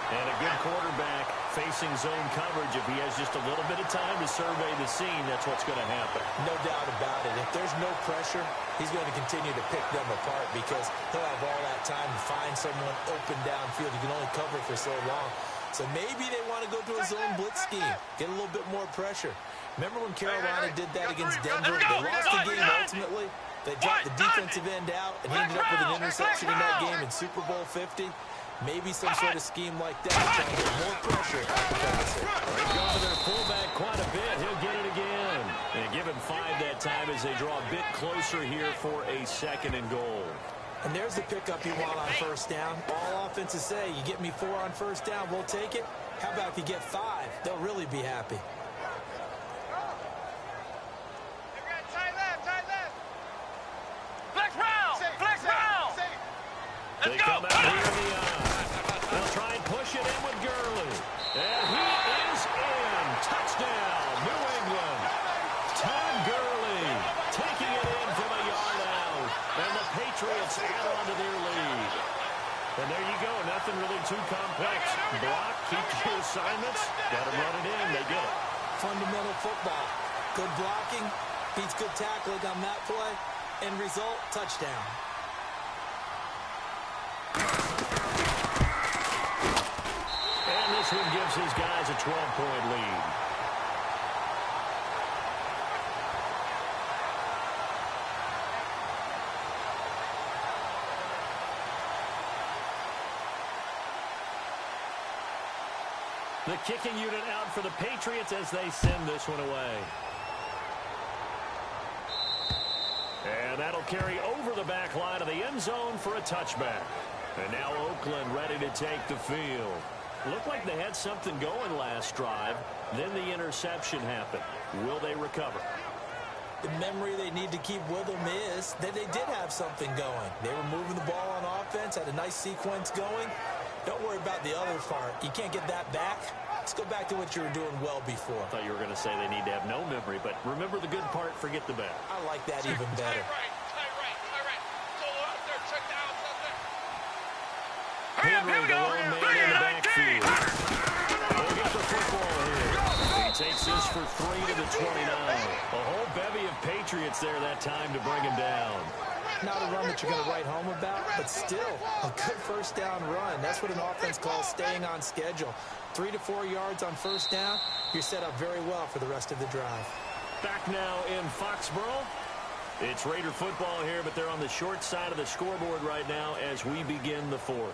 And a good quarterback facing zone coverage. If he has just a little bit of time to survey the scene, that's what's going to happen. No doubt about it. If there's no pressure, he's going to continue to pick them apart because he'll have all that time to find someone open downfield. He can only cover for so long. So maybe they want to go to a zone blitz scheme, get a little bit more pressure. Remember when Carolina did that against Denver? They lost the game ultimately. They dropped the defensive end out, and he ended up with an interception in that game in Super Bowl 50. Maybe some sort of scheme like that, trying to get more pressure at the passer. They've gone to their fullback quite a bit. He'll get it again. And give him 5 that time as they draw a bit closer here for a 2nd and goal. And there's the pickup you want on 1st down. All offenses say, you get me 4 on 1st down, we'll take it. How about if you get 5? They'll really be happy. Flex round! They come out here in the eye. They'll try and push it in with Gurley. And he is in. Touchdown, New England. Todd Gurley taking it in from a yard out. And the Patriots add on to their lead. And there you go. Nothing really too complex. Block, keep your assignments. Got to run it in. They get it. Fundamental football. Good blocking beats good tackling on that play. End result, touchdown. And this one gives his guys a 12-point lead. The kicking unit out for the Patriots as they send this one away. And that'll carry over the back line of the end zone for a touchback. And now Oakland ready to take the field. Looked like they had something going last drive. Then the interception happened. Will they recover? The memory they need to keep with them is that they did have something going. They were moving the ball on offense, had a nice sequence going. Don't worry about the other part. You can't get that back. Let's go back to what you were doing well before. I thought you were going to say they need to have no memory, but remember the good part, forget the bad. I like that even better. Tie right. Solo out there. Check the outs out there. Henry, the lone man in the backfield. He'll get the football here. He takes this for 3 to the 29. A whole bevy of Patriots there that time to bring him down. Not a run that you're going to write home about, but still a good 1st down run. That's what an offense calls staying on schedule. 3 to 4 yards on 1st down, you're set up very well for the rest of the drive. Back now in Foxborough. It's Raider football here, but they're on the short side of the scoreboard right now as we begin the 4th.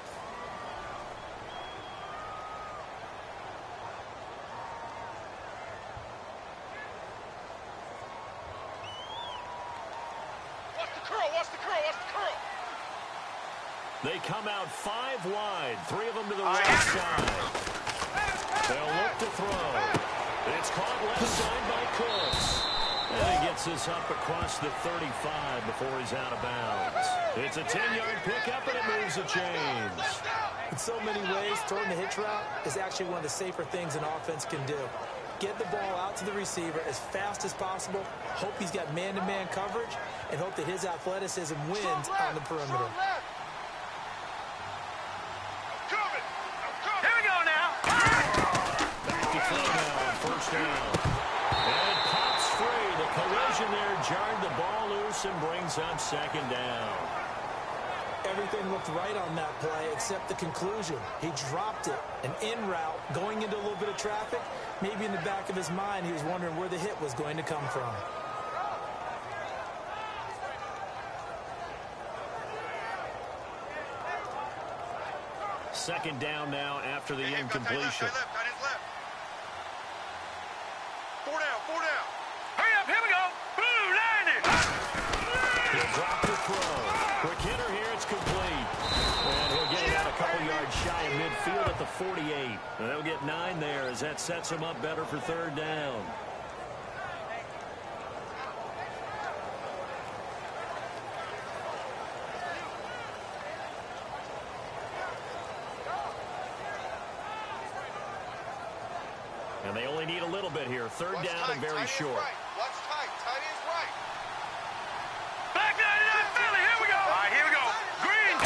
Watch the curl. They come out 5 wide, 3 of them to the right side. They'll look to throw. It's caught left side by Cooks. And he gets this up across the 35 before he's out of bounds. It's a 10-yard pickup, and it moves the chains. In so many ways, throwing the hitch route is actually one of the safer things an offense can do. Get the ball out to the receiver as fast as possible, hope he's got man-to-man coverage, and hope that his athleticism wins on the perimeter. close and brings up second down. Everything looked right on that play except the conclusion. He dropped it, an in route, going into a little bit of traffic. Maybe in the back of his mind, he was wondering where the hit was going to come from. Second down now after the incompletion. Tight ends left. 4 down, 4 down. Hurry up, here we go. Blue, 90. He'll drop the throw. Quick hitter here, it's complete. And he'll get about a couple yards shy of midfield at the 48. And they'll get 9 there as that sets him up better for third down. And they only need a little bit here. Third down and very short. Watch tight. Tight ends right. Back 99 Philly. Here we go. All right, here we go. Green.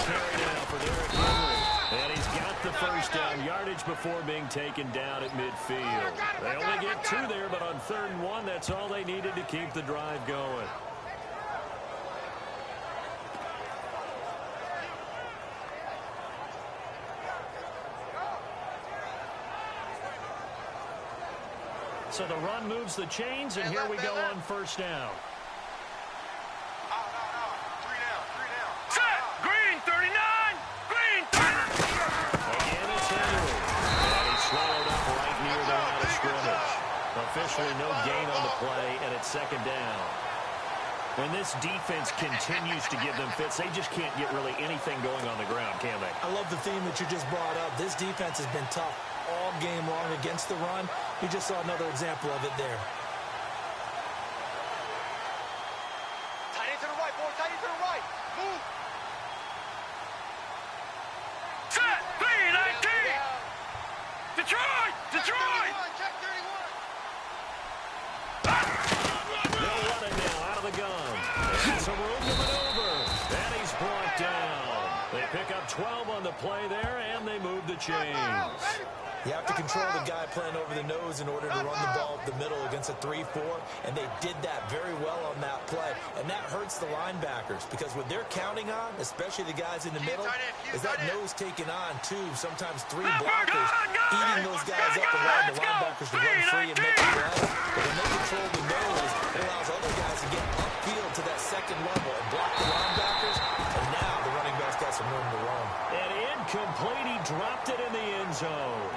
Carry now for Derrick Henry. And he's got the first down yardage before being taken down at midfield. They only get 2 there, but on 3rd and 1, that's all they needed to keep the drive going. So the run moves the chains, and here we go on first down. 3 down. Set. Green 39. Green 30. Again, it's Henry. And he's swallowed up right near the line of scrimmage. Officially no gain on the play, and it's second down. When this defense continues to give them fits, they just can't get really anything going on the ground, can they? I love the theme that you just brought up. This defense has been tough all game long against the run. You just saw another example of it there. Tight end to the right, boy. Tight end to the right. Move. Set. 3-19. Detroit. Detroit. Check 31. They'll run it now out of the gun. And some room to maneuver. And he's brought down. They pick up 12 on the play there, and they move the chains. You have to control the guy playing over the nose in order to run the ball up the middle against a 3-4, and they did that very well on that play. And that hurts the linebackers because what they're counting on, especially the guys in the middle, is that nose taking on 2, sometimes 3 blockers, eating those guys up and allowing the linebackers to run free and make the play. But when they control the nose, it allows other guys to get upfield to that second level and block the linebackers, and now the running backs got some room to run. And incomplete, he dropped it in the end zone.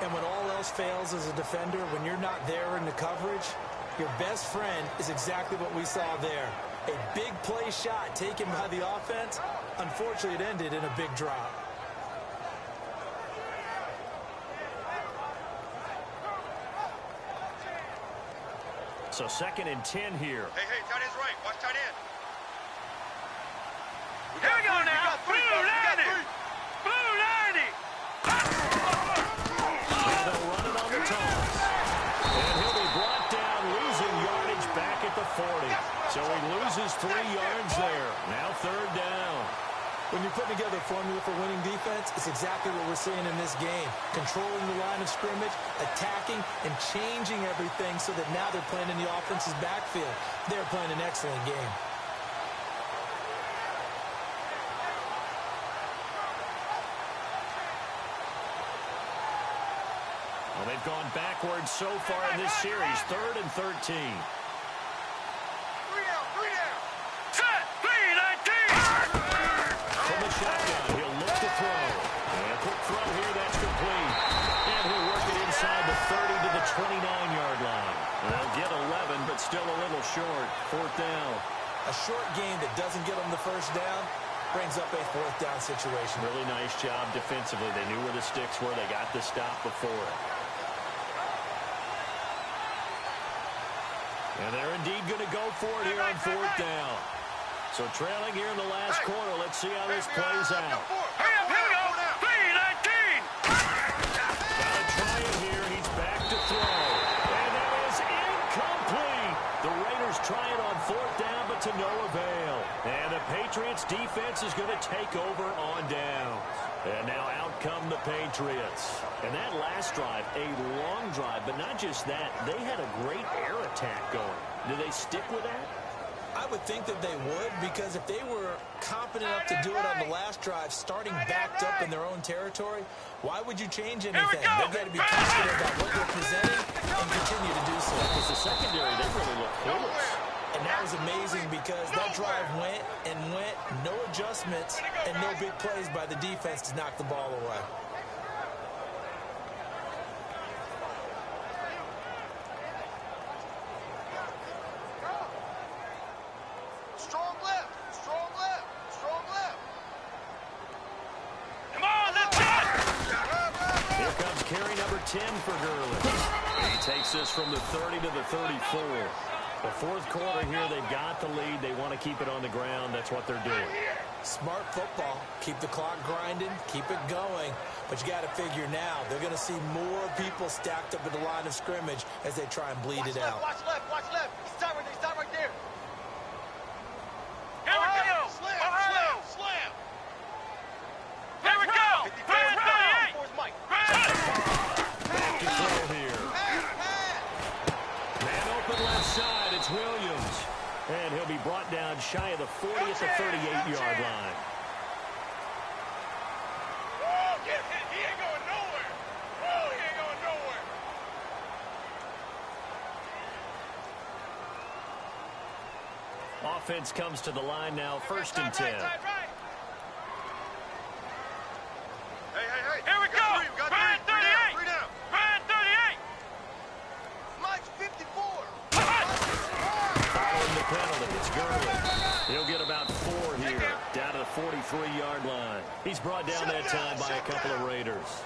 And when all else fails as a defender, when you're not there in the coverage, your best friend is exactly what we saw there. A big play shot taken by the offense. Unfortunately, it ended in a big drop. So 2nd and 10 here. Hey, tight end's right. Watch tight end. Here we go now. Blue 90. Blue 90. And they'll run it on the toss. And he'll be brought down, losing yardage back at the 40. So he loses 3 yards there. Now 3rd down. When you're putting together a formula for winning defense, it's exactly what we're seeing in this game. Controlling the line of scrimmage, attacking, and changing everything so that now they're playing in the offense's backfield. They're playing an excellent game. Well, they've gone backwards so far in this series. 3rd and 13. 3 down. Set. 3-19. From the shotgun, he'll look to throw. And a quick throw here, that's complete. And he'll work it inside the 30 to the 29-yard line. They'll get 11, but still a little short. 4th down. A short game that doesn't get them the first down brings up a 4th down situation. Really nice job defensively. They knew where the sticks were. They got the stop before it. And they're indeed going to go for it here on 4th down. So trailing here in the last quarter. Let's see how this plays out. Hurry up, here we go. 3-19. Gotta try it here. He's back to throw. And that is incomplete. The Raiders try it on 4th down, but to no avail. And the Patriots Giants defense is going to take over on downs. And now out come the Patriots. And that last drive, a long drive, but not just that. They had a great air attack going. Do they stick with that? I would think that they would, because if they were competent enough to do it on the last drive, starting backed up in their own territory, why would you change anything? They've got to be confident about what they're presenting and continue to do so. Because the secondary, they really look clueless. And that was amazing because that drive went and went, no adjustments, and no big plays by the defense to knock the ball away. Strong left, strong left, strong left. Come on, let's go! Here comes carry number 10 for Gurley. He takes this from the 30 to the 34. The fourth quarter here, they've got the lead. They want to keep it on the ground. That's what they're doing. Smart football. Keep the clock grinding. Keep it going. But you got to figure now, they're going to see more people stacked up at the line of scrimmage as they try and bleed it out. Watch left, watch left. Stop right there. Here we go. Slam. Here we go. Where's Mike? Back to throw here. Man open left side. It's Williams. And he'll be brought down shy of the 40 at the 38-yard line. He ain't going nowhere. He ain't going nowhere. Offense comes to the line now, 1st and 10. Hey. Here we go. Brand 38. Brand 38. Mike's 54. Following the penalty, it's Gurley. He'll get about 4 here, down to the 43-yard line. He's brought down that time by a couple of Raiders.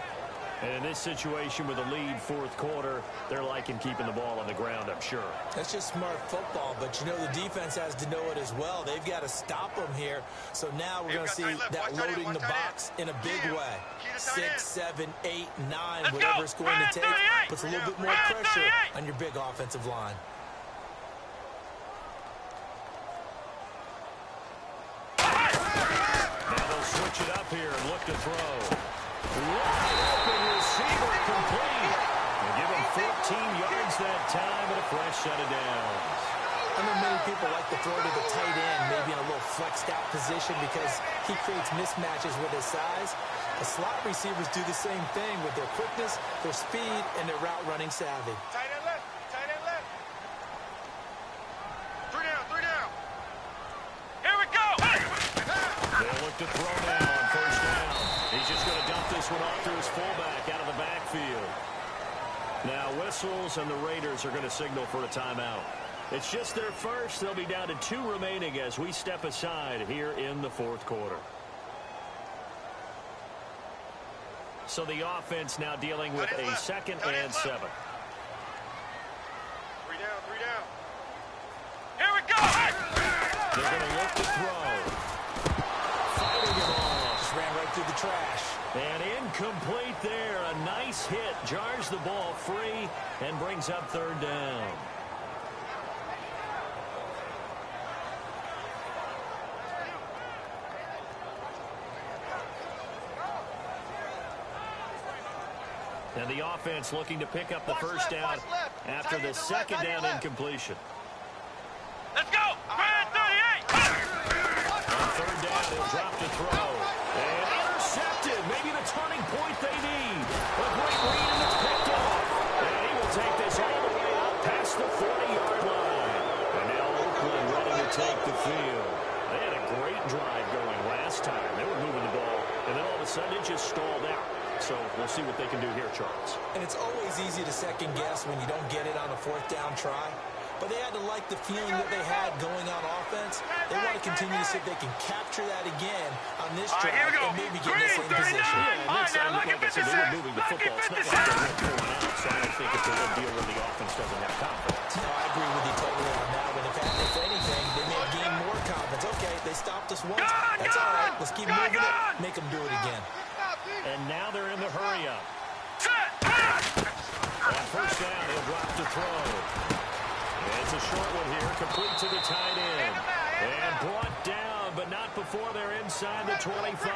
And in this situation with a lead fourth quarter, they're liking keeping the ball on the ground, I'm sure. That's just smart football, but you know the defense has to know it as well. They've got to stop them here. So now we're going to see that loading the box in a big way. 6, 7, 8, 9, whatever it's going to take, puts a little bit more pressure on your big offensive line. Now they'll switch it up here and look to throw. Wide open receiver complete. They give him 14 yards that time and a fresh set of downs. I know many people like to throw to the tight end, maybe in a little flexed out position because he creates mismatches with his size. The slot receivers do the same thing with their quickness, their speed, and their route running savvy. Tight end left. 3 down. Here we go. They'll look to throw now on 1st down. He's just going to dump this one off to his fullback out of the backfield. Now whistles and the Raiders are going to signal for a timeout. It's just their first. They'll be down to 2 remaining as we step aside here in the fourth quarter. So the offense now dealing with a 2nd and 7. 3 down. Here we go. They're going to look to throw. Fighting it off. Just ran right through the trash. And incomplete there. A nice hit. Jars the ball free and brings up 3rd down. And the offense looking to pick up the 1st down after the 2nd down incompletion. Let's go. Brand 38. On 3rd down, he'll drop to throw. And intercepted. Maybe the turning point they need. A great read, and it's picked off. And he will take this all the way out past the 40-yard line. And now Oakland ready to take the field. They had a great drive going last time. They were moving the ball, and then all of a sudden it just stalled out. So we'll see what they can do here, Charles. And it's always easy to second guess when you don't get it on a 4th down try. But they had to like the feeling that they had going on offense. They want to continue to see if they can capture that again on this drive and maybe get in the same position. Yeah, All right, now look at like I said, they were moving the football. It's not like they were pulling out, so I don't think it's a good deal when the offense doesn't have confidence. No, I agree with you totally on that one. If anything, they may have gained more confidence. Okay, they stopped us once. That's all right. Let's keep moving it. Make them do it again. And now they're in the hurry-up. On 1st down, he'll drop to throw. It's a short one here, complete to the tight end. And brought down, but not before they're inside the 25.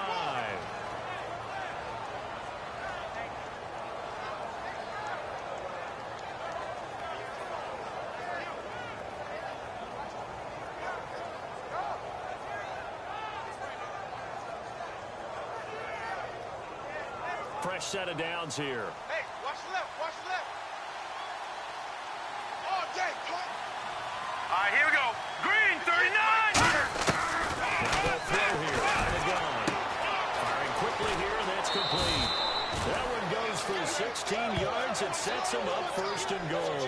Fresh set of downs here. Hey, watch the left, watch the left. All day, cut. All right, here we go. Green, 39. Now they'll throw here out of the gun. Firing quickly here, and that's complete. That one goes for 16 yards. It sets him up first and goal.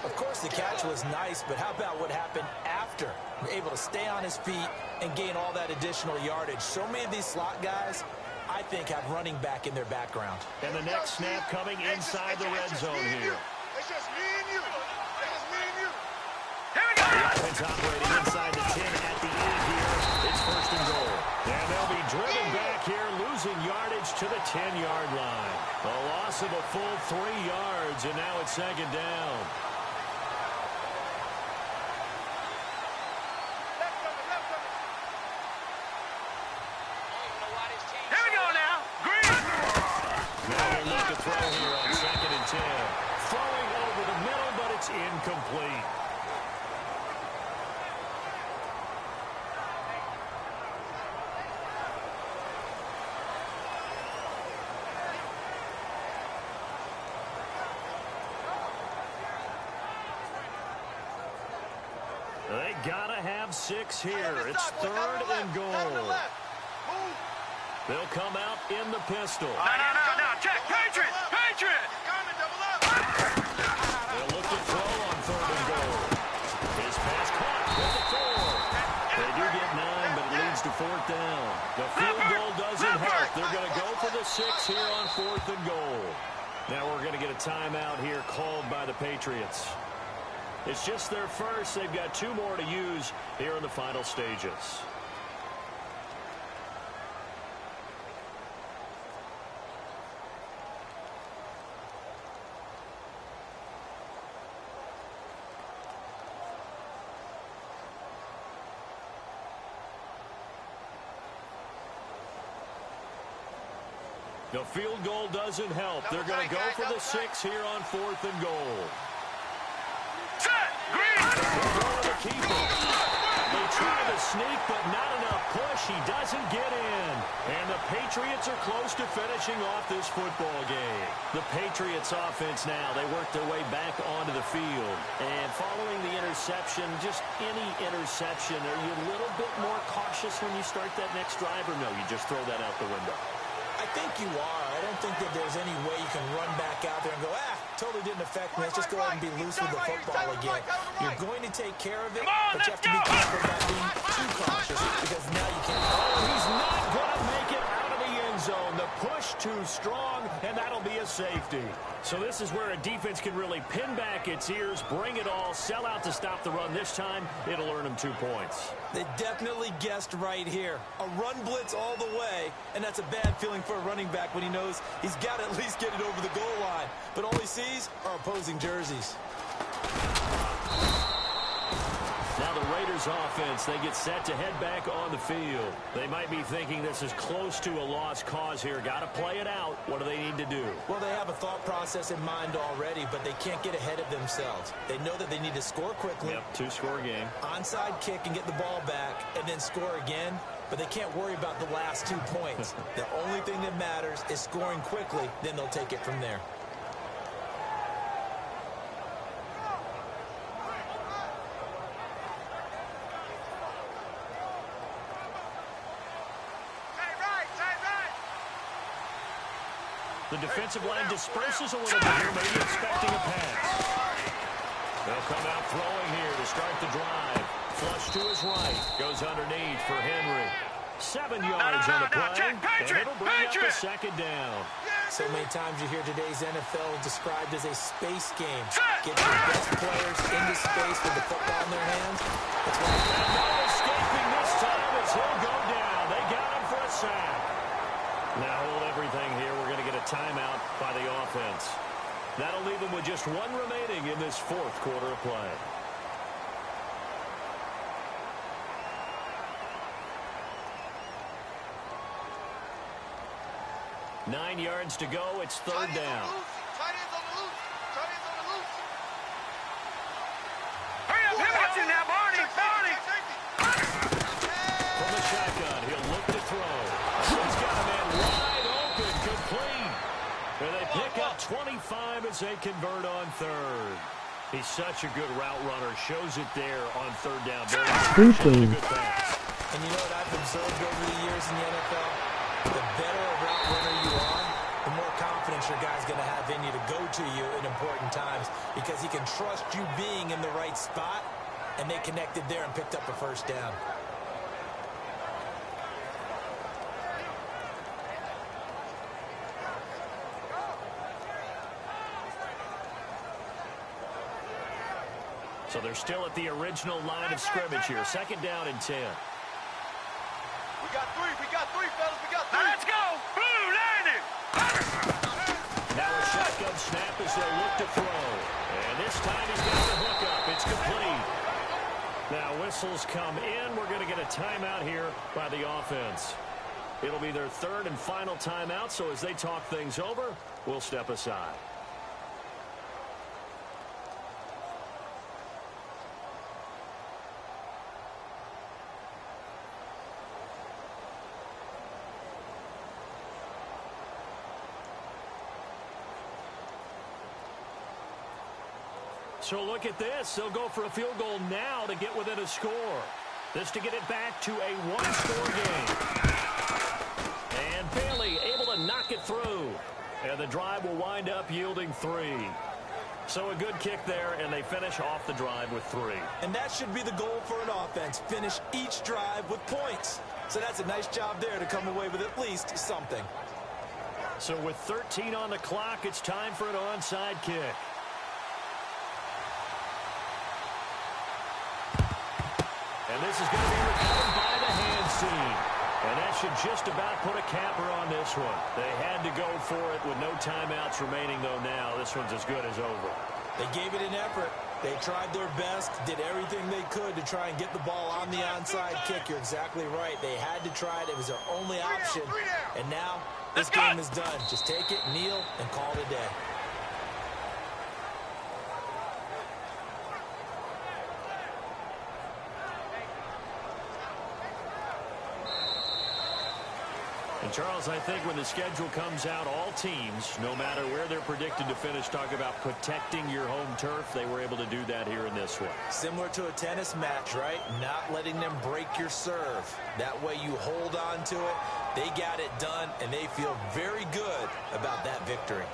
Of course, the catch was nice, but how about what happened after? Able to stay on his feet and gain all that additional yardage. So many of these slot guys, I think, have running back in their background. And the next snap coming inside the red zone here. It's just me and you. It's just me and you. Here we go. The offense operating inside the 10 at the 8 here. It's first and goal. And they'll be driven back here, losing yardage to the 10-yard line. A loss of a full 3 yards, and now it's second down. Here we go now. Green. Now they look to throw here on second and 10. Throwing over the middle, but it's incomplete. They gotta have 6 here. It's third and goal. They'll come out in the pistol. No. Check. Patriot. They'll look to throw on third and goal. His pass caught with the 4. They do get 9, but it leads to fourth down. The field goal doesn't help. They're going to go for the 6 here on fourth and goal. Now we're going to get a timeout here called by the Patriots. It's just their first. They've got 2 more to use here in the final stages. The field goal doesn't help. They're going to go for the 6 here on fourth and goal. Set. Green. They'll go to the keeper. They try to sneak, but not enough push. He doesn't get in. And the Patriots are close to finishing off this football game. The Patriots offense now, they work their way back onto the field. And following the interception, just any interception, are you a little bit more cautious when you start that next drive, or no, you just throw that out the window? I think you are. I don't think that there's any way you can run back out there and go, totally didn't affect me. Let's just go ahead and be loose with the football again. You're going to take care of it, but you have to be careful about being too cautious because now you can't. Oh, he's not going to make it out of the end zone. The push too strong, and that'll be a safety. So this is where a defense can really pin back its ears, bring it all, sell out to stop the run. This time, it'll earn them 2 points. They definitely guessed right here. A run blitz all the way, and that's a bad feeling for a running back when he knows he's got to at least get it over the goal line. But all he sees are opposing jerseys. Now the Raiders offense, they get set to head back on the field. They might be thinking this is close to a lost cause here. Got to play it out. What do they need to do? Well, they have a thought process in mind already, but they can't get ahead of themselves. They know that they need to score quickly. Yep, 2-score game. Onside kick and get the ball back and then score again, but they can't worry about the last 2 points. The only thing that matters is scoring quickly, then they'll take it from there. The defensive line disperses a little bit here, maybe expecting a pass. They'll come out throwing here to start the drive. Flush to his right. Goes underneath for Henry. 7 yards on the play, and it'll bring up a second down. So many times you hear today's NFL described as a space game. Get your best players into space with the football in their hands. That's why No escaping this time as he'll go down. They got him for a sack. Now hold everything here. We're going to get a timeout by the offense. That'll leave them with just 1 remaining in this fourth quarter of play. 9 yards to go. It's third down. Tight ends on the loose. Tight ends on the loose. Hurry up, watch it now, Barney. Barney. From the shotgun, he'll look to throw. He's got a man wide open, complete. And they pick up 25 as they convert on third. He's such a good route runner. Shows it there on third down. Good game. And you know what I've observed over the years in the NFL? The better a route runner you are, the more confidence your guy's going to have in you to go to you in important times because he can trust you being in the right spot, and they connected there and picked up a first down. So they're still at the original line of scrimmage here. Second down and 10. We got three, fellas. We got three. Let's go. Blue, landing. Now a shotgun snap as they look to throw. And this time he's got the hook up. It's complete. Now whistles come in. We're going to get a timeout here by the offense. It'll be their third and final timeout, so as they talk things over, we'll step aside. So look at this. They'll go for a field goal now to get within a score. This to get it back to a one-score game. And Bailey able to knock it through. And the drive will wind up yielding 3. So a good kick there, and they finish off the drive with 3. And that should be the goal for an offense. Finish each drive with points. So that's a nice job there to come away with at least something. So with 13 on the clock, it's time for an onside kick. And this is going to be recovered by the hands team. And that should just about put a capper on this one. They had to go for it with no timeouts remaining, though now this one's as good as over. They gave it an effort. They tried their best, did everything they could to try and get the ball on the onside kick. You're exactly right. They had to try it. It was their only option. And now this game is done. Just take it, kneel, and call it a day. And, Charles, I think when the schedule comes out, all teams, no matter where they're predicted to finish, talk about protecting your home turf. They were able to do that here in this one. Similar to a tennis match, right? Not letting them break your serve. That way you hold on to it. They got it done, and they feel very good about that victory.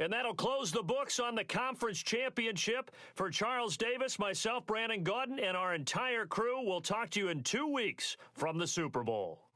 And that'll close the books on the conference championship. For Charles Davis, myself, Brandon Gaudin, and our entire crew, we'll talk to you in 2 weeks from the Super Bowl.